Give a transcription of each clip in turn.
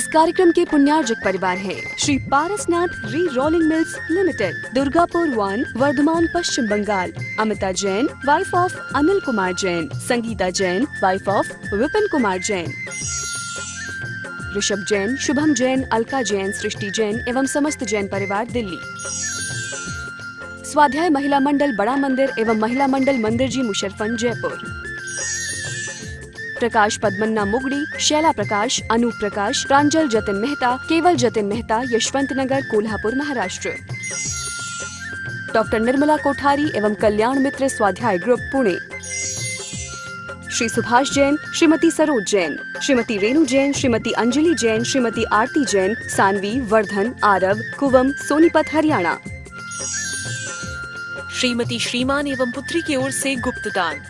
कार्यक्रम के पुण्यार्जक परिवार हैं Shri Parasnath re rolling mills limited, Durgapur 1, Vardhaman, Paschim Bangal. Amita Jain, wife of Anil Kumar Jain. Sangeeta Jain, wife of Vipin Kumar Jain. Rishabh Jain, Shubham Jain, Alka Jain, Srishti Jain एवं समस्त जैन परिवार, दिल्ली। स्वाध्याय महिला मंडल बड़ा मंदिर एवं महिला मंडल मंदिर जी, मुशर्रफन, जयपुर। प्रकाश पद्मन्ना मुगड़ी, शैला प्रकाश, अनूप प्रकाश, प्रांजल जतिन मेहता, केवल जतिन मेहता, यशवंत नगर, कोल्हापुर, महाराष्ट्र। डॉक्टर निर्मला कोठारी एवं कल्याण मित्र स्वाध्याय ग्रुप, पुणे। श्री सुभाष जैन, श्रीमती सरोज जैन, श्रीमती रेणु जैन, श्रीमती अंजलि जैन, श्रीमती आरती जैन, सानवी, वर्धन, आरव, कुवम, सोनीपत, हरियाणा। श्रीमती श्रीमान एवं पुत्री की ओर से गुप्तदान।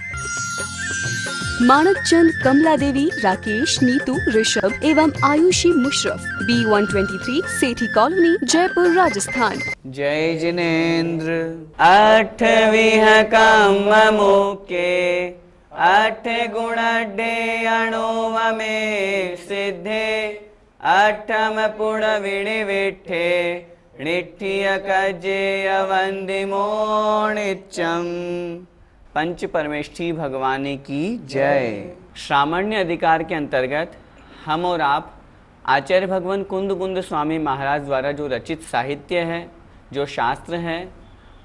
मानक चंद, कमला देवी, राकेश, नीतू, ऋषभ एवं आयुषी मुशरफ, B123, सेठी कॉलोनी, जयपुर, राजस्थान। जय जिनेन्द्र। 8 काम मुके 8 गुण अणुव में सिद्धे 8 पुण विणि विठे निठिय कजेय वंदिमो नित्यम। पंच परमेष्ठी भगवानी की जय। श्रामण्य अधिकार के अंतर्गत हम और आप आचार्य भगवान कुंद स्वामी महाराज द्वारा जो रचित साहित्य है, जो शास्त्र है,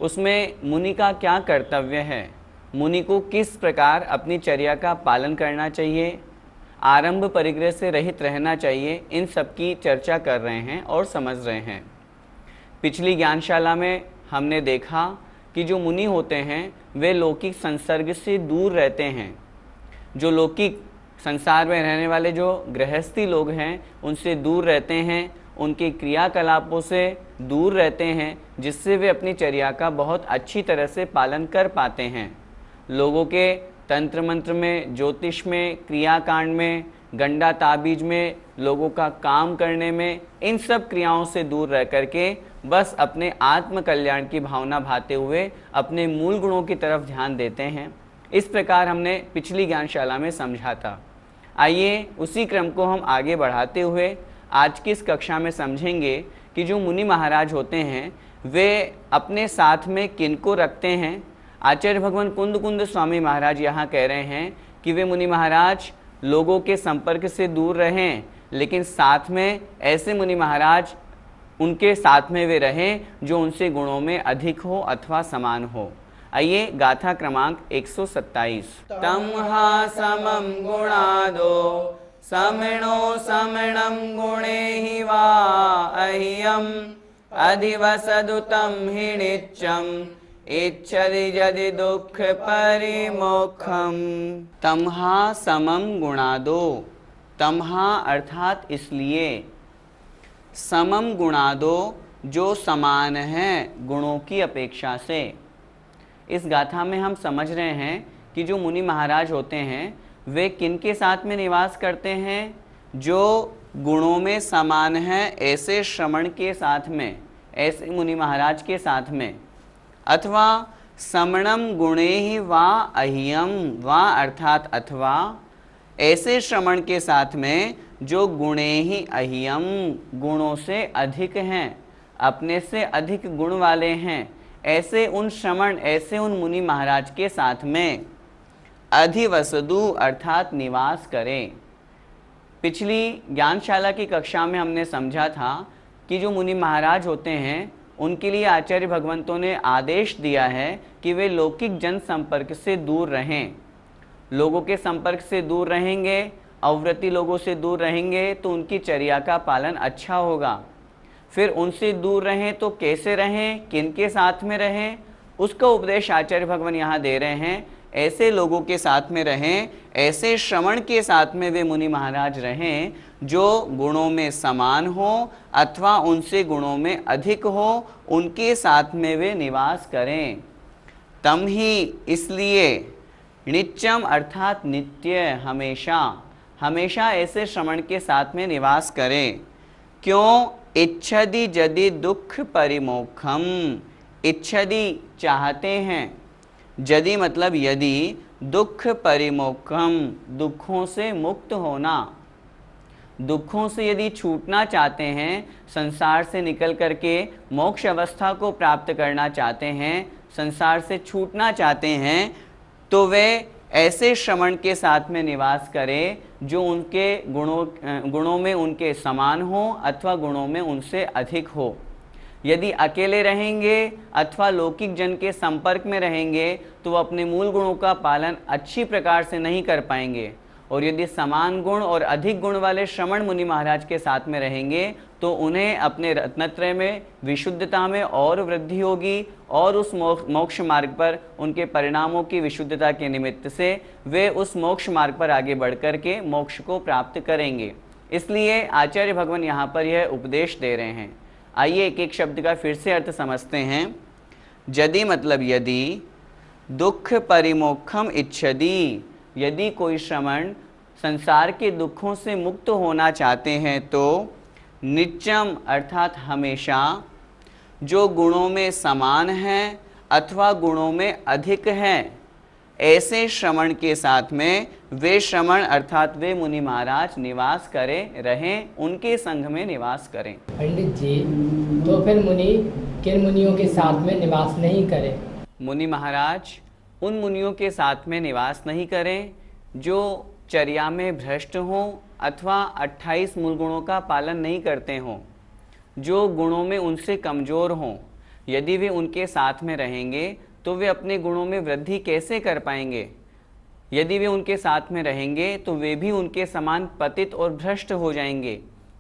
उसमें मुनि का क्या कर्तव्य है, मुनि को किस प्रकार अपनी चर्या का पालन करना चाहिए, आरंभ परिग्रह से रहित रहना चाहिए, इन सब की चर्चा कर रहे हैं और समझ रहे हैं। पिछली ज्ञानशाला में हमने देखा कि जो मुनि होते हैं वे लौकिक संसर्ग से दूर रहते हैं। जो लौकिक संसार में रहने वाले जो गृहस्थी लोग हैं उनसे दूर रहते हैं, उनके क्रियाकलापों से दूर रहते हैं, जिससे वे अपनी चर्या का बहुत अच्छी तरह से पालन कर पाते हैं। लोगों के तंत्र मंत्र में, ज्योतिष में, क्रियाकांड में, गंडा ताबीज में, लोगों का काम करने में, इन सब क्रियाओं से दूर रह करके बस अपने आत्म कल्याण की भावना भाते हुए अपने मूल गुणों की तरफ ध्यान देते हैं। इस प्रकार हमने पिछली ज्ञानशाला में समझा था। आइए उसी क्रम को हम आगे बढ़ाते हुए आज की इस कक्षा में समझेंगे कि जो मुनि महाराज होते हैं वे अपने साथ में किनको रखते हैं। आचार्य भगवान कुंद स्वामी महाराज यहाँ कह रहे हैं कि वे मुनि महाराज लोगों के संपर्क से दूर रहें, लेकिन साथ में ऐसे मुनि महाराज उनके साथ में वे रहें जो उनसे गुणों में अधिक हो अथवा समान हो। आइए गाथा क्रमांक 127। तम हा समम गुणादो समिणो समिणम गुणे ही वा अह्यम अधिवसदुतम हि नित्यम इच्छति यदि दुख परिमोक्षम। तमहा समम गुणादो, तमहा अर्थात इसलिए, समम गुणादो जो समान है गुणों की अपेक्षा से। इस गाथा में हम समझ रहे हैं कि जो मुनि महाराज होते हैं वे किनके साथ में निवास करते हैं, जो गुणों में समान है ऐसे श्रमण के साथ में, ऐसे मुनि महाराज के साथ में, अथवा समणम गुणे ही वा अह्यम, वा अर्थात अथवा ऐसे श्रमण के साथ में जो गुणे ही अह्यम, गुणों से अधिक हैं, अपने से अधिक गुण वाले हैं, ऐसे उन श्रमण, ऐसे उन मुनि महाराज के साथ में अधिवसदु अर्थात निवास करें। पिछली ज्ञानशाला की कक्षा में हमने समझा था कि जो मुनि महाराज होते हैं उनके लिए आचार्य भगवंतों ने आदेश दिया है कि वे लौकिक जन संपर्क से दूर रहें। लोगों के संपर्क से दूर रहेंगे, अव्रती लोगों से दूर रहेंगे तो उनकी चर्या का पालन अच्छा होगा। फिर उनसे दूर रहें तो कैसे रहें, किनके साथ में रहें, उसका उपदेश आचार्य भगवान यहाँ दे रहे हैं। ऐसे लोगों के साथ में रहें, ऐसे श्रवण के साथ में वे मुनि महाराज रहें जो गुणों में समान हो अथवा उनसे गुणों में अधिक हो, उनके साथ में वे निवास करें। तम ही इसलिए, नित्यम अर्थात नित्य, हमेशा, हमेशा ऐसे श्रवण के साथ में निवास करें। क्यों? इच्छदि यदि दुख परिमोक्षम, इच्छदि चाहते हैं, यदि मतलब यदि, दुख परिमोक्षम दुखों से मुक्त होना। दुखों से यदि छूटना चाहते हैं, संसार से निकल करके मोक्ष अवस्था को प्राप्त करना चाहते हैं, संसार से छूटना चाहते हैं, तो वे ऐसे श्रमण के साथ में निवास करें जो उनके गुणों में उनके समान हो अथवा गुणों में उनसे अधिक हो। यदि अकेले रहेंगे अथवा लौकिक जन के संपर्क में रहेंगे तो वो अपने मूल गुणों का पालन अच्छी प्रकार से नहीं कर पाएंगे, और यदि समान गुण और अधिक गुण वाले श्रमण मुनि महाराज के साथ में रहेंगे तो उन्हें अपने रत्नत्रय में, विशुद्धता में और वृद्धि होगी, और उस मोक्ष मार्ग पर उनके परिणामों की विशुद्धता के निमित्त से वे उस मोक्ष मार्ग पर आगे बढ़ कर के मोक्ष को प्राप्त करेंगे। इसलिए आचार्य भगवान यहाँ पर यह उपदेश दे रहे हैं। आइए एक एक शब्द का फिर से अर्थ समझते हैं। यदि मतलब यदि, दुख परिमोक्षम इच्छति, यदि कोई श्रमण संसार के दुखों से मुक्त होना चाहते हैं तो नित्यम अर्थात हमेशा, जो गुणों में समान हैं अथवा गुणों में अधिक हैं, ऐसे श्रमण के साथ में वे श्रमण अर्थात वे मुनि महाराज निवास करें, रहें, उनके संग में निवास करें। पंडित जी, तो फिर मुनि किन मुनियों के साथ में निवास नहीं करें? मुनि महाराज उन मुनियों के साथ में निवास नहीं करें जो चर्या में भ्रष्ट हों अथवा 28 मूल गुणों का पालन नहीं करते हों, जो गुणों में उनसे कमज़ोर हों। यदि वे उनके साथ में रहेंगे तो वे अपने गुणों में वृद्धि कैसे कर पाएंगे? यदि वे उनके साथ में रहेंगे तो वे भी उनके समान पतित और भ्रष्ट हो जाएंगे।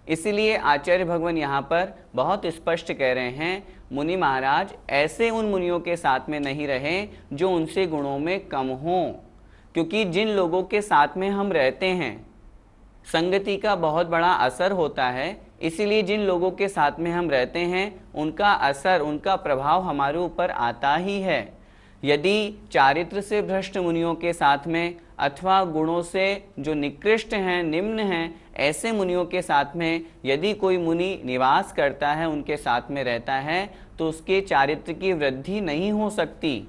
इसलिए आचार्य भगवान यहाँ पर बहुत स्पष्ट कह रहे हैं, मुनि महाराज ऐसे उन मुनियों के साथ में नहीं रहें जो उनसे गुणों में कम हों, क्योंकि जिन लोगों के साथ में हम रहते हैं संगति का बहुत बड़ा असर होता है। इसीलिए जिन लोगों के साथ में हम रहते हैं उनका असर, उनका प्रभाव हमारे ऊपर आता ही है। यदि चारित्र से भ्रष्ट मुनियों के साथ में अथवा गुणों से जो निकृष्ट हैं, निम्न हैं, ऐसे मुनियों के साथ में यदि कोई मुनि निवास करता है, उनके साथ में रहता है, तो उसके चारित्र की वृद्धि नहीं हो सकती।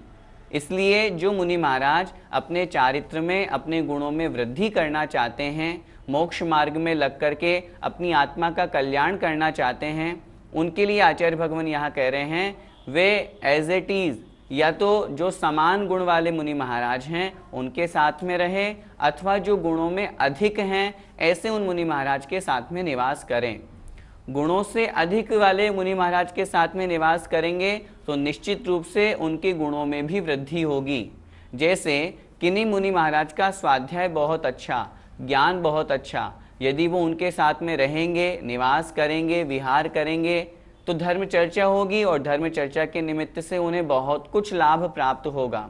इसलिए जो मुनि महाराज अपने चारित्र में, अपने गुणों में वृद्धि करना चाहते हैं, मोक्ष मार्ग में लग करके अपनी आत्मा का कल्याण करना चाहते हैं, उनके लिए आचार्य भगवान यहाँ कह रहे हैं वे एज इट इज या तो जो समान गुण वाले मुनि महाराज हैं उनके साथ में रहे अथवा जो गुणों में अधिक हैं ऐसे उन मुनि महाराज के साथ में निवास करें। गुणों से अधिक वाले मुनि महाराज के साथ में निवास करेंगे तो निश्चित रूप से उनके गुणों में भी वृद्धि होगी। जैसे किन्हीं मुनि महाराज का स्वाध्याय बहुत अच्छा, ज्ञान बहुत अच्छा, यदि वो उनके साथ में रहेंगे, निवास करेंगे, विहार करेंगे तो धर्म चर्चा होगी और धर्म चर्चा के निमित्त से उन्हें बहुत कुछ लाभ प्राप्त होगा।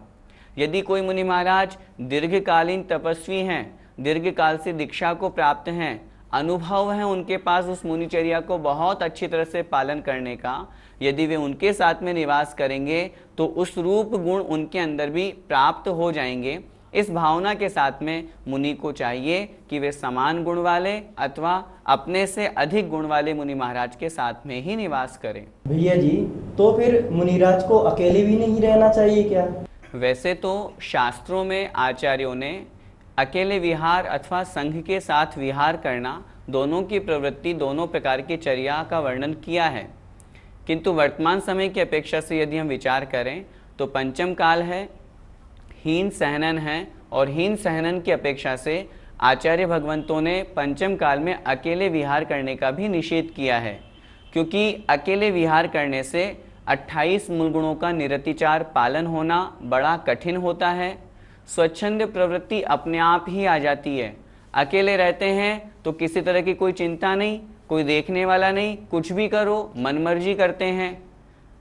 यदि कोई मुनि महाराज दीर्घकालीन तपस्वी हैं, दीर्घकाल से दीक्षा को प्राप्त हैं, अनुभव है उनके पास उस मुनिचर्या को बहुत अच्छी तरह से पालन करने का, यदि वे उनके साथ में निवास करेंगे तो उस रूप गुण उनके अंदर भी प्राप्त हो जाएंगे। इस भावना के साथ में मुनि को चाहिए कि वे समान गुण वाले अथवा अपने से अधिक गुण वाले मुनि महाराज के साथ में ही निवास करें। भैया जी, तो फिर मुनिराज को अकेले भी नहीं रहना चाहिए क्या? वैसे तो शास्त्रों में आचार्यों ने अकेले विहार अथवा संघ के साथ विहार करना, दोनों की प्रवृत्ति, दोनों प्रकार की चर्या का वर्णन किया है, किंतु वर्तमान समय की अपेक्षा से यदि हम विचार करें तो पंचम काल है, हीन सहनन है, और हीन सहनन की अपेक्षा से आचार्य भगवंतों ने पंचम काल में अकेले विहार करने का भी निषेध किया है, क्योंकि अकेले विहार करने से 28 मूल गुणों का निरतिचार पालन होना बड़ा कठिन होता है। स्वच्छंद प्रवृत्ति अपने आप ही आ जाती है। अकेले रहते हैं तो किसी तरह की कोई चिंता नहीं, कोई देखने वाला नहीं, कुछ भी करो मनमर्जी करते हैं,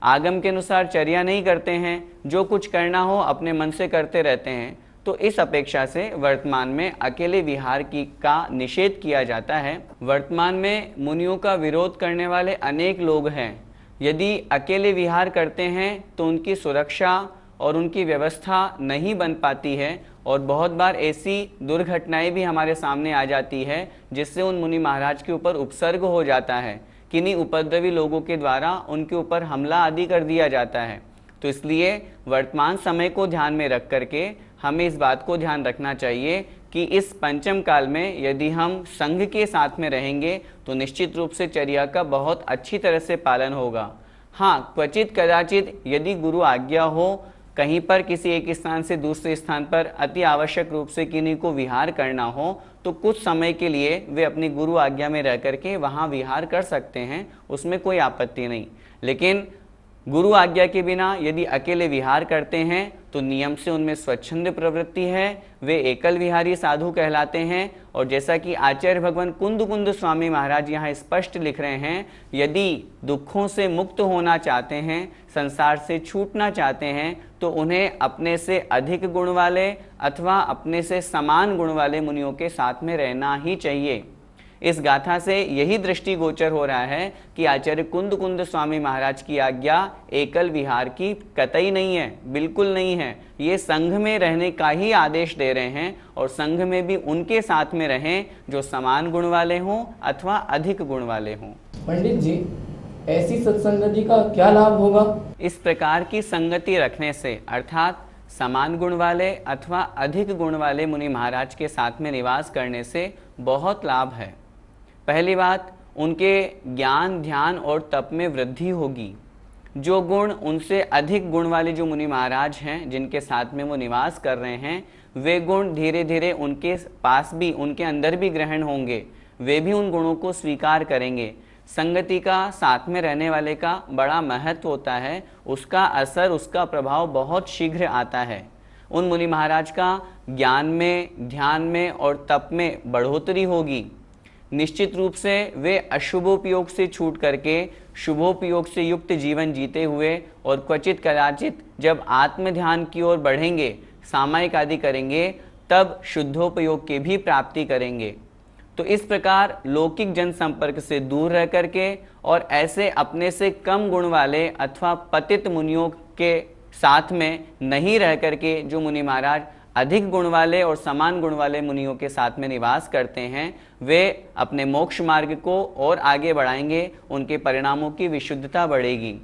आगम के अनुसार चर्या नहीं करते हैं, जो कुछ करना हो अपने मन से करते रहते हैं। तो इस अपेक्षा से वर्तमान में अकेले विहार का निषेध किया जाता है। वर्तमान में मुनियों का विरोध करने वाले अनेक लोग हैं। यदि अकेले विहार करते हैं तो उनकी सुरक्षा और उनकी व्यवस्था नहीं बन पाती है, और बहुत बार ऐसी दुर्घटनाएं भी हमारे सामने आ जाती है जिससे उन मुनि महाराज के ऊपर उपसर्ग हो जाता है, किन्हीं उपद्रवी लोगों के द्वारा उनके ऊपर हमला आदि कर दिया जाता है। तो इसलिए वर्तमान समय को ध्यान में रख करके हमें इस बात को ध्यान रखना चाहिए कि इस पंचम काल में यदि हम संघ के साथ में रहेंगे तो निश्चित रूप से चर्या का बहुत अच्छी तरह से पालन होगा। हाँ, क्वचित कदाचित यदि गुरु आज्ञा हो कहीं पर किसी एक स्थान से दूसरे स्थान पर अति आवश्यक रूप से किन्हीं को विहार करना हो तो कुछ समय के लिए वे अपनी गुरु आज्ञा में रह करके वहाँ विहार कर सकते हैं, उसमें कोई आपत्ति नहीं। लेकिन गुरु आज्ञा के बिना यदि अकेले विहार करते हैं तो नियम से उनमें स्वच्छंद प्रवृत्ति है, वे एकल विहारी साधु कहलाते हैं। और जैसा कि आचार्य भगवान कुंद स्वामी महाराज यहाँ स्पष्ट लिख रहे हैं, यदि दुखों से मुक्त होना चाहते हैं, संसार से छूटना चाहते हैं तो उन्हें अपने से अधिक गुण वाले अथवा अपने से समान गुण वाले मुनियों के साथ में रहना ही चाहिए। इस गाथा से यही दृष्टि गोचर हो रहा है कि आचार्य कुंद स्वामी महाराज की आज्ञा एकल विहार की कतई नहीं है, बिल्कुल नहीं है। ये संघ में रहने का ही आदेश दे रहे हैं और संघ में भी उनके साथ में रहें जो समान गुण वाले हों अथवा अधिक गुण वाले हों। पंडित जी, ऐसी सत्संगति का क्या लाभ होगा? इस प्रकार की संगति रखने से अर्थात समान गुण वाले अथवा अधिक गुण वाले मुनि महाराज के साथ में निवास करने से बहुत लाभ है। पहली बात, उनके ज्ञान ध्यान और तप में वृद्धि होगी। जो गुण उनसे अधिक गुण वाले जो मुनि महाराज हैं जिनके साथ में वो निवास कर रहे हैं, वे गुण धीरे धीरे उनके पास भी उनके अंदर भी ग्रहण होंगे, वे भी उन गुणों को स्वीकार करेंगे। संगति का साथ में रहने वाले का बड़ा महत्व होता है, उसका असर उसका प्रभाव बहुत शीघ्र आता है। उन मुनि महाराज का ज्ञान में ध्यान में और तप में बढ़ोतरी होगी। निश्चित रूप से वे अशुभोपयोग से छूट करके शुभोपयोग से युक्त जीवन जीते हुए और क्वचित कदाचित जब आत्म ध्यान की ओर बढ़ेंगे, सामायिक आदि करेंगे, तब शुद्धोपयोग की भी प्राप्ति करेंगे। तो इस प्रकार लौकिक जनसंपर्क से दूर रह करके और ऐसे अपने से कम गुण वाले अथवा पतित मुनियों के साथ में नहीं रह करके जो मुनि महाराज अधिक गुण वाले और समान गुण वाले मुनियों के साथ में निवास करते हैं, वे अपने मोक्ष मार्ग को और आगे बढ़ाएंगे, उनके परिणामों की विशुद्धता बढ़ेगी।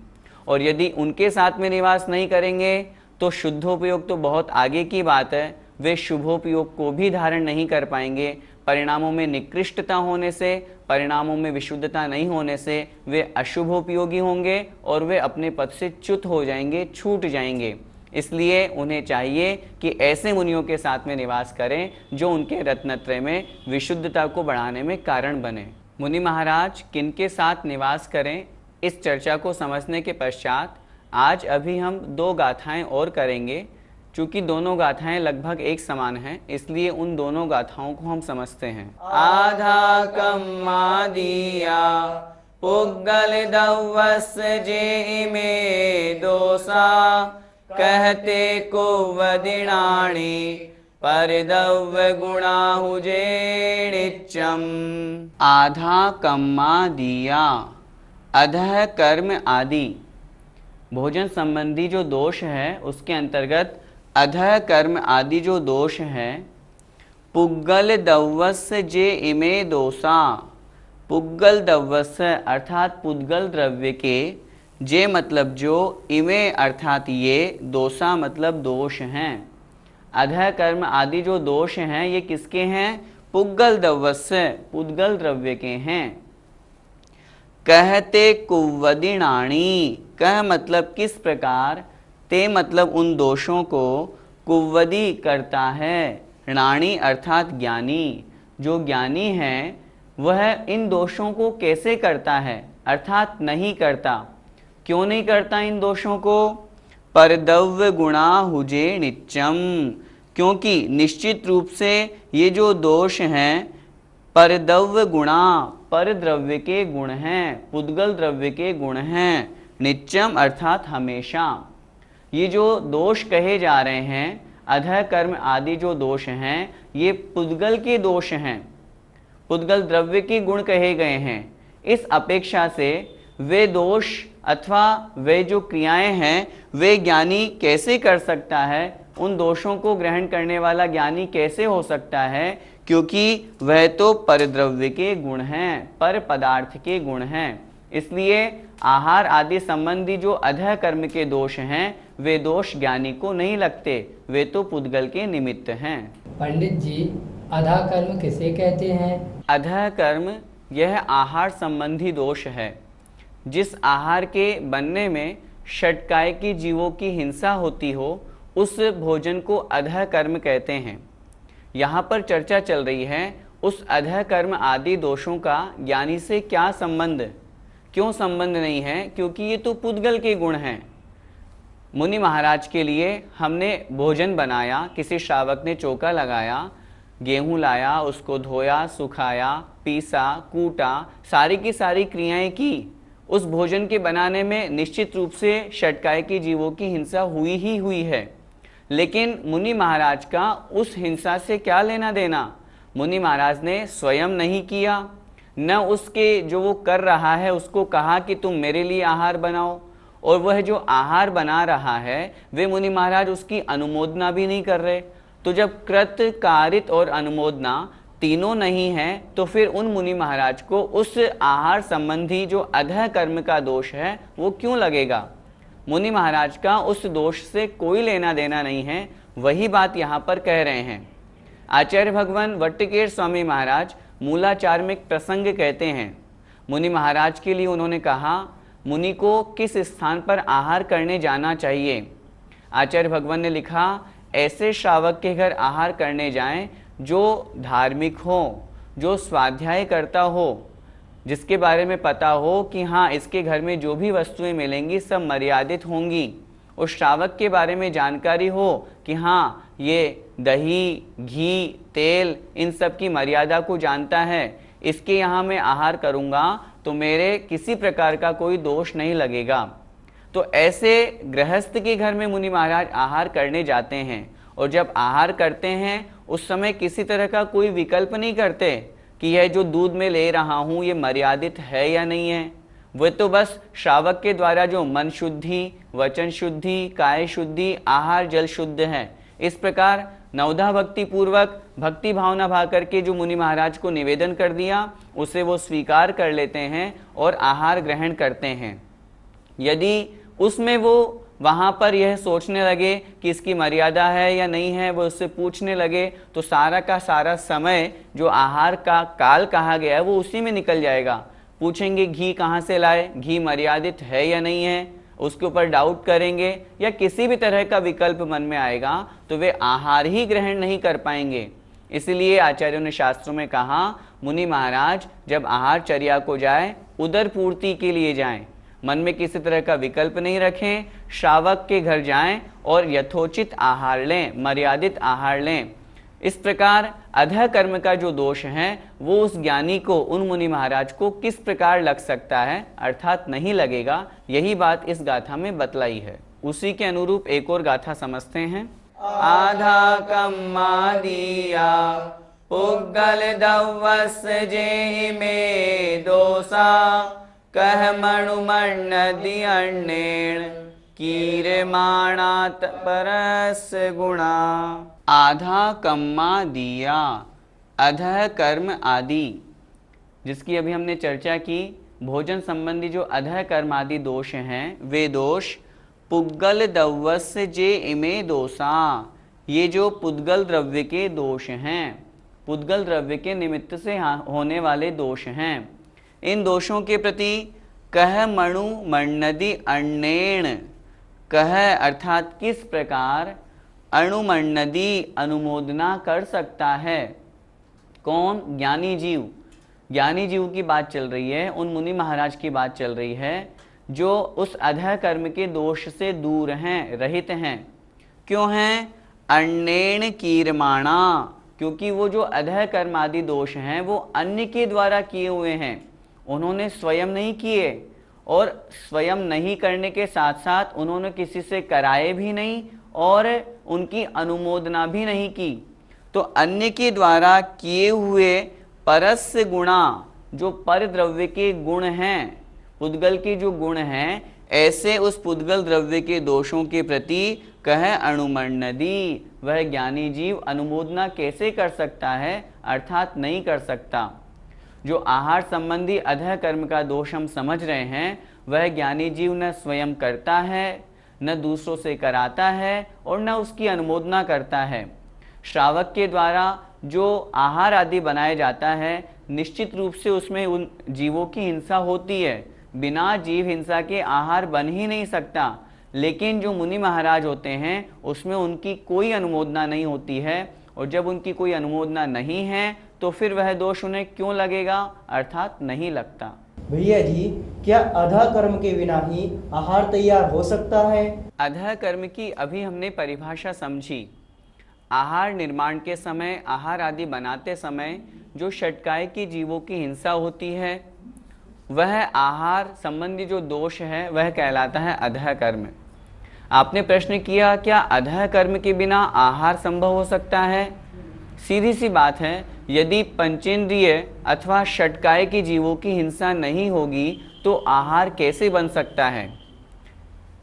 और यदि उनके साथ में निवास नहीं करेंगे तो शुद्धोपयोग तो बहुत आगे की बात है, वे शुभोपयोग को भी धारण नहीं कर पाएंगे। परिणामों में निकृष्टता होने से, परिणामों में विशुद्धता नहीं होने से वे अशुभोपयोगी होंगे और वे अपने पद से च्युत हो जाएंगे, छूट जाएंगे। इसलिए उन्हें चाहिए कि ऐसे मुनियों के साथ में निवास करें जो उनके रत्नत्रय में विशुद्धता को बढ़ाने में कारण बने। मुनि महाराज किनके साथ निवास करें, इस चर्चा को समझने के पश्चात आज अभी हम 2 गाथाएं और करेंगे। चूँकि दोनों गाथाएं लगभग एक समान हैं, इसलिए उन दोनों गाथाओं को हम समझते हैं। आधा कम्मा दिया पुग्गल दव्वस जे इमे दोसा कहते को वदिनाणी परिदव्य गुणाहुजे नित्यम। आधा कम्मा दिया, अधः कर्म आदि भोजन संबंधी जो दोष है उसके अंतर्गत अधः कर्म आदि जो दोष है, पुग्गल दव्वस जे इमे दोषा, पुग्गल दव्वस अर्थात पुद्गल द्रव्य के, जे मतलब जो, इमे अर्थात ये, दोषा मतलब दोष हैं। अधः कर्म आदि जो दोष हैं ये किसके हैं? पुग्गल दव्वस पुद्गल द्रव्य के हैं। कहते कुव्वदिनाणी, कह मतलब किस प्रकार, ते मतलब उन दोषों को, कुव्वदी करता है, नाणी अर्थात ज्ञानी, जो ज्ञानी है वह इन दोषों को कैसे करता है अर्थात नहीं करता। क्यों नहीं करता इन दोषों को? परदव्य गुणा हुजे नित्यम, क्योंकि निश्चित रूप से ये जो दोष हैं परदव्य गुणा, पर द्रव्य के गुण हैं, पुद्गल द्रव्य के गुण हैं, नित्यम अर्थात हमेशा। ये जो दोष कहे जा रहे हैं, अधः कर्म आदि जो दोष हैं, ये पुद्गल के दोष हैं, पुद्गल द्रव्य के गुण कहे गए हैं। इस अपेक्षा से वे दोष अथवा वे जो क्रियाएं हैं वे ज्ञानी कैसे कर सकता है, उन दोषों को ग्रहण करने वाला ज्ञानी कैसे हो सकता है, क्योंकि वह तो परद्रव्य के गुण हैं, पर पदार्थ के गुण हैं। इसलिए आहार आदि संबंधी जो अधः कर्म के दोष हैं वे दोष ज्ञानी को नहीं लगते, वे तो पुद्गल के निमित्त हैं। पंडित जी, अधा कर्म किसे कहते हैं? अधः कर्म यह आहार संबंधी दोष है। जिस आहार के बनने में षटकाय की जीवों की हिंसा होती हो उस भोजन को अधः कर्म कहते हैं। यहाँ पर चर्चा चल रही है उस अधः कर्म आदि दोषों का ज्ञानी से क्या संबंध, क्यों संबंध नहीं है, क्योंकि ये तो पुद्गल के गुण हैं। मुनि महाराज के लिए हमने भोजन बनाया, किसी श्रावक ने चौका लगाया, गेहूं लाया, उसको धोया, सुखाया, पीसा, कूटा, सारी की सारी क्रियाएं की। उस भोजन के बनाने में निश्चित रूप से षटकाय की जीवों की हिंसा हुई ही हुई है, लेकिन मुनि महाराज का उस हिंसा से क्या लेना देना। मुनि महाराज ने स्वयं नहीं किया, न उसके जो वो कर रहा है उसको कहा कि तुम मेरे लिए आहार बनाओ, और वह जो आहार बना रहा है वे मुनि महाराज उसकी अनुमोदना भी नहीं कर रहे। तो जब कृत, कारित और अनुमोदना तीनों नहीं है तो फिर उन मुनि महाराज को उस आहार संबंधी जो अधः कर्म का दोष है वो क्यों लगेगा। मुनि महाराज का उस दोष से कोई लेना देना नहीं है, वही बात यहाँ पर कह रहे हैं। आचार्य भगवान वट्टिकेर स्वामी महाराज मूलाचार में एक प्रसंग कहते हैं। मुनि महाराज के लिए उन्होंने कहा मुनि को किस स्थान पर आहार करने जाना चाहिए। आचार्य भगवान ने लिखा ऐसे श्रावक के घर आहार करने जाएं जो धार्मिक हो, जो स्वाध्याय करता हो, जिसके बारे में पता हो कि हाँ इसके घर में जो भी वस्तुएं मिलेंगी सब मर्यादित होंगी। उस श्रावक के बारे में जानकारी हो कि हाँ ये दही, घी, तेल इन सब की मर्यादा को जानता है, इसके यहाँ मैं आहार करूँगा तो मेरे किसी प्रकार का कोई दोष नहीं लगेगा। तो ऐसे गृहस्थ के घर में मुनि महाराज आहार करने जाते हैं, और जब आहार करते हैं उस समय किसी तरह का कोई विकल्प नहीं करते कि यह जो दूध में ले रहा हूँ ये मर्यादित है या नहीं है। वह तो बस श्रावक के द्वारा जो मन शुद्धि, वचन शुद्धि, काय शुद्धि, आहार जल शुद्ध है, इस प्रकार नवधा भक्ति पूर्वक भक्ति भावना भा करके जो मुनि महाराज को निवेदन कर दिया उसे वो स्वीकार कर लेते हैं और आहार ग्रहण करते हैं। यदि उसमें वो वहाँ पर यह सोचने लगे कि इसकी मर्यादा है या नहीं है, वो उससे पूछने लगे तो सारा का सारा समय जो आहार का काल कहा गया है वो उसी में निकल जाएगा। पूछेंगे घी कहाँ से लाए, घी मर्यादित है या नहीं है, उसके ऊपर डाउट करेंगे या किसी भी तरह का विकल्प मन में आएगा तो वे आहार ही ग्रहण नहीं कर पाएंगे। इसलिए आचार्यों ने शास्त्रों में कहा मुनि महाराज जब आहार चर्या को जाए उदर पूर्ति के लिए जाएं, मन में किसी तरह का विकल्प नहीं रखें, श्रावक के घर जाएं और यथोचित आहार लें, मर्यादित आहार लें। इस प्रकार अधः कर्म का जो दोष है वो उस ज्ञानी को, उन मुनि महाराज को किस प्रकार लग सकता है, अर्थात नहीं लगेगा। यही बात इस गाथा में बतलाई है। उसी के अनुरूप एक और गाथा समझते हैं। आधा कम्मा दिया पुग्गल दवस जे में दोसा कह मणुमण दियण्णेण कीरमाणात परस गुणा। आधा कम्मा दिया, अधः कर्म आदि, जिसकी अभी हमने चर्चा की, भोजन संबंधी जो अधः कर्म आदि दोष हैं वे दोष पुग्गल दवस जे इमे दोषा, ये जो पुद्गल द्रव्य के दोष हैं, पुद्गल द्रव्य के निमित्त से होने वाले दोष हैं, इन दोषों के प्रति कह मणु मण्णदि अण्णेण, कह अर्थात किस प्रकार, अणुमण्णदि अनुमोदना कर सकता है। कौन? ज्ञानी जीव। ज्ञानी जीव की बात चल रही है, उन मुनि महाराज की बात चल रही है जो उस अधः कर्म के दोष से दूर हैं, रहित हैं। क्यों हैं? अण्णेण कीरमाणा, क्योंकि वो जो अधः कर्म आदि दोष हैं वो अन्य के द्वारा किए हुए हैं, उन्होंने स्वयं नहीं किए, और स्वयं नहीं करने के साथ साथ उन्होंने किसी से कराए भी नहीं और उनकी अनुमोदना भी नहीं की। तो अन्य के द्वारा किए हुए परस्य गुणा, जो पर द्रव्य के गुण हैं, पुद्गल के जो गुण हैं, ऐसे उस पुद्गल द्रव्य के दोषों के प्रति कह अणुमण्णदि, वह ज्ञानी जीव अनुमोदना कैसे कर सकता है, अर्थात नहीं कर सकता। जो आहार संबंधी अधः कर्म का दोष हम समझ रहे हैं वह ज्ञानी जीव न स्वयं करता है, न दूसरों से कराता है और न उसकी अनुमोदना करता है। श्रावक के द्वारा जो आहार आदि बनाया जाता है निश्चित रूप से उसमें उन जीवों की हिंसा होती है। बिना जीव हिंसा के आहार बन ही नहीं सकता। लेकिन जो मुनि महाराज होते हैं उसमें उनकी कोई अनुमोदना नहीं होती है, और जब उनकी कोई अनुमोदना नहीं है तो फिर वह दोष उन्हें क्यों लगेगा, अर्थात नहीं लगता। भैया जी, क्या अधा कर्म के बिना ही आहार तैयार हो सकता है? अधः कर्म की अभी हमने परिभाषा समझी। आहार निर्माण के समय, आहार आदि बनाते समय जो षटकाय की जीवों की हिंसा होती है, वह आहार संबंधी जो दोष है वह कहलाता है अधः कर्म। आपने प्रश्न किया क्या अधः कर्म के बिना आहार संभव हो सकता है? सीधी सी बात है, यदि पंचेंद्रिय अथवा षटकाय की जीवों की हिंसा नहीं होगी तो आहार कैसे बन सकता है?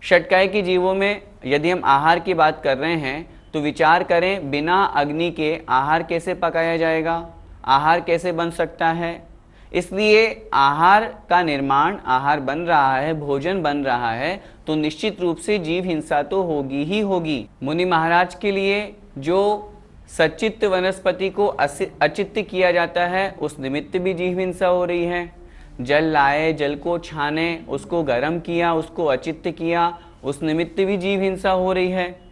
षटकाय की जीवों में यदि हम आहार की बात कर रहे हैं तो विचार करें, बिना अग्नि के आहार कैसे पकाया जाएगा, आहार कैसे बन सकता है? इसलिए आहार का निर्माण, आहार बन रहा है, भोजन बन रहा है, तो निश्चित रूप से जीव हिंसा तो होगी ही होगी। मुनि महाराज के लिए जो सचित्त वनस्पति को अचित्त किया जाता है उस निमित्त भी जीव हिंसा हो रही है। जल लाए, जल को छाने, उसको गर्म किया, उसको अचित्त किया, उस निमित्त भी जीव हिंसा हो रही है।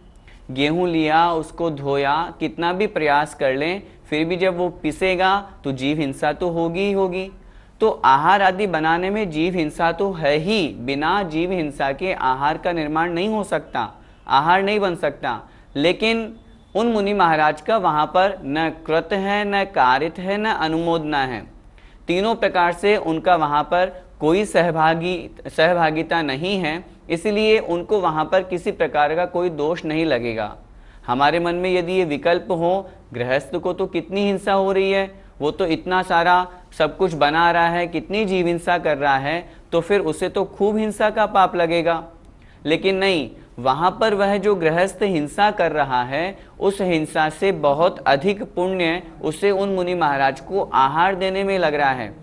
गेहूं लिया, उसको धोया, कितना भी प्रयास कर लें फिर भी जब वो पिसेगा तो जीव हिंसा तो होगी ही होगी। तो आहार आदि बनाने में जीव हिंसा तो है ही, बिना जीव हिंसा के आहार का निर्माण नहीं हो सकता, आहार नहीं बन सकता। लेकिन उन मुनि महाराज का वहाँ पर न कृत है, न कारित है, न अनुमोदना है। तीनों प्रकार से उनका वहाँ पर कोई सहभागिता नहीं है, इसलिए उनको वहाँ पर किसी प्रकार का कोई दोष नहीं लगेगा। हमारे मन में यदि ये विकल्प हो, गृहस्थ को तो कितनी हिंसा हो रही है, वो तो इतना सारा सब कुछ बना रहा है, कितनी जीव हिंसा कर रहा है, तो फिर उसे तो खूब हिंसा का पाप लगेगा। लेकिन नहीं, वहाँ पर वह जो गृहस्थ हिंसा कर रहा है उस हिंसा से बहुत अधिक पुण्य उसे उन मुनि महाराज को आहार देने में लग रहा है।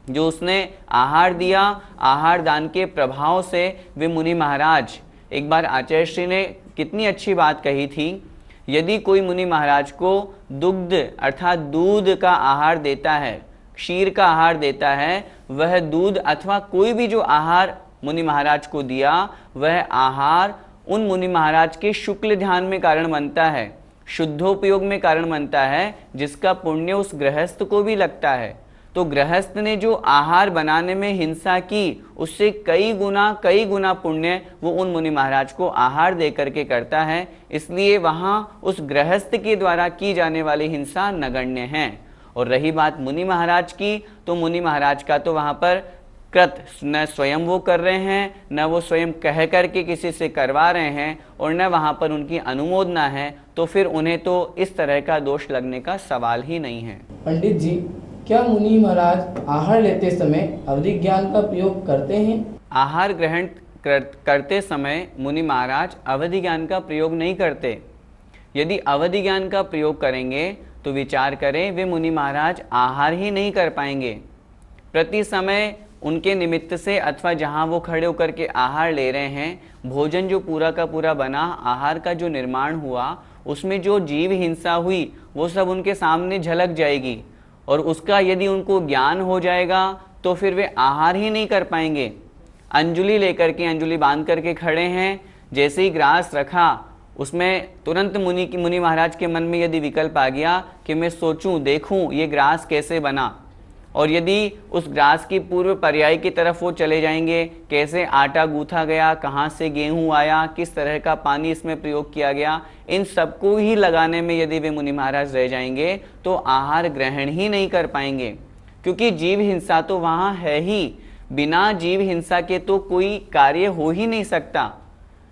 जो उसने आहार दिया, आहार दान के प्रभाव से वे मुनि महाराज, एक बार आचार्य श्री ने कितनी अच्छी बात कही थी, यदि कोई मुनि महाराज को दुग्ध अर्थात दूध का आहार देता है, क्षीर का आहार देता है, वह दूध अथवा कोई भी जो आहार मुनि महाराज को दिया, वह आहार उन मुनि महाराज के शुक्ल ध्यान में कारण बनता है, शुद्धोपयोग में कारण बनता है, जिसका पुण्य उस गृहस्थ को भी लगता है। तो गृहस्थ ने जो आहार बनाने में हिंसा की, उससे कई गुना पुण्य वो उन मुनि महाराज को आहार दे करके करता है। इसलिए वहाँ उस गृहस्थ के द्वारा की जाने वाली हिंसा नगण्य है। और रही बात मुनि महाराज की, तो मुनि महाराज का तो वहाँ पर कृत न स्वयं वो कर रहे हैं, न वो स्वयं कह करके किसी से करवा रहे हैं, और न वहाँ पर उनकी अनुमोदना है, तो फिर उन्हें तो इस तरह का दोष लगने का सवाल ही नहीं है। पंडित जी, क्या मुनि महाराज आहार लेते समय अवधि ज्ञान का प्रयोग करते हैं? आहार ग्रहण करते समय मुनि महाराज अवधि ज्ञान का प्रयोग नहीं करते। यदि अवधि ज्ञान का प्रयोग करेंगे तो विचार करें, वे मुनि महाराज आहार ही नहीं कर पाएंगे। प्रति समय उनके निमित्त से अथवा जहाँ वो खड़े होकर के आहार ले रहे हैं, भोजन जो पूरा का पूरा बना, आहार का जो निर्माण हुआ, उसमें जो जीव हिंसा हुई वो सब उनके सामने झलक जाएगी, और उसका यदि उनको ज्ञान हो जाएगा तो फिर वे आहार ही नहीं कर पाएंगे। अंजुली लेकर के, अंजुली बांध करके खड़े हैं, जैसे ही ग्रास रखा उसमें तुरंत मुनि महाराज के मन में यदि विकल्प आ गया कि मैं सोचूं, देखूं ये ग्रास कैसे बना, और यदि उस ग्रास की पूर्व पर्याय की तरफ वो चले जाएंगे, कैसे आटा गूंथा गया, कहाँ से गेहूं आया, किस तरह का पानी इसमें प्रयोग किया गया, इन सबको ही लगाने में यदि वे मुनि महाराज रह जाएंगे तो आहार ग्रहण ही नहीं कर पाएंगे, क्योंकि जीव हिंसा तो वहाँ है ही। बिना जीव हिंसा के तो कोई कार्य हो ही नहीं सकता।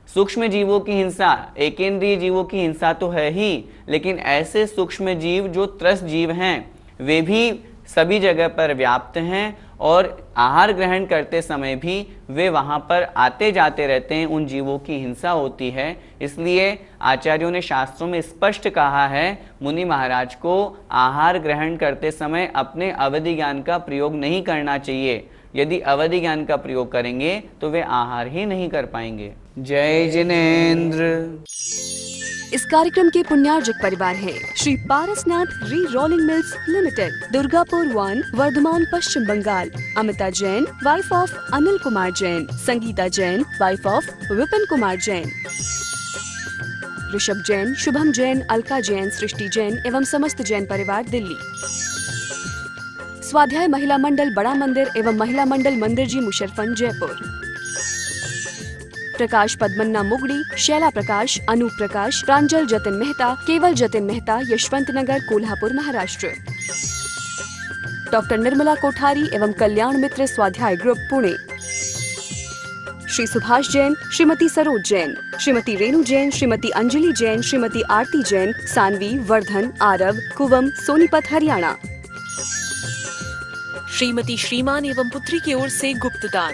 सूक्ष्म जीवों की हिंसा, एकेंद्रीय जीवों की हिंसा तो है ही, लेकिन ऐसे सूक्ष्म जीव जो त्रस्त जीव हैं, वे भी सभी जगह पर व्याप्त हैं, और आहार ग्रहण करते समय भी वे वहाँ पर आते जाते रहते हैं, उन जीवों की हिंसा होती है। इसलिए आचार्यों ने शास्त्रों में स्पष्ट कहा है, मुनि महाराज को आहार ग्रहण करते समय अपने अवधि ज्ञान का प्रयोग नहीं करना चाहिए। यदि अवधि ज्ञान का प्रयोग करेंगे तो वे आहार ही नहीं कर पाएंगे। जय जिनेन्द्र। इस कार्यक्रम के पुण्यार्जक परिवार हैं Shri Parasnath re rolling mills limited, Durgapur 1, Vardhaman, Paschim Bangal. Amita Jain, wife of Anil Kumar Jain. Sangeeta Jain, wife of Vipin Kumar Jain. Rishabh Jain, Shubham Jain, Alka Jain, Srishti Jain एवं समस्त जैन परिवार, दिल्ली। स्वाध्याय महिला मंडल बड़ा मंदिर एवं महिला मंडल मंदिर जी, मुशर्रफन, जयपुर। प्रकाश पद्मन्ना मुगड़ी, शैला प्रकाश, अनूप प्रकाश, प्रांजल जतिन मेहता, केवल जतिन मेहता, यशवंत नगर, कोल्हापुर, महाराष्ट्र। डॉक्टर निर्मला कोठारी एवं कल्याण मित्र स्वाध्याय ग्रुप, पुणे। श्री सुभाष जैन, श्रीमती सरोज जैन, श्रीमती रेणु जैन, श्रीमती अंजलि जैन, श्रीमती आरती जैन, सानवी, वर्धन, आरव, कुवम, सोनीपत, हरियाणा। श्रीमती श्रीमान एवं पुत्री की ओर से गुप्तदान।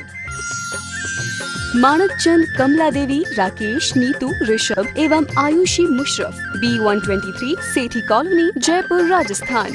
मानक चंद, कमला देवी, राकेश, नीतू, ऋषभ एवं आयुषी मुशरफ, B123, सेठी कॉलोनी, जयपुर, राजस्थान।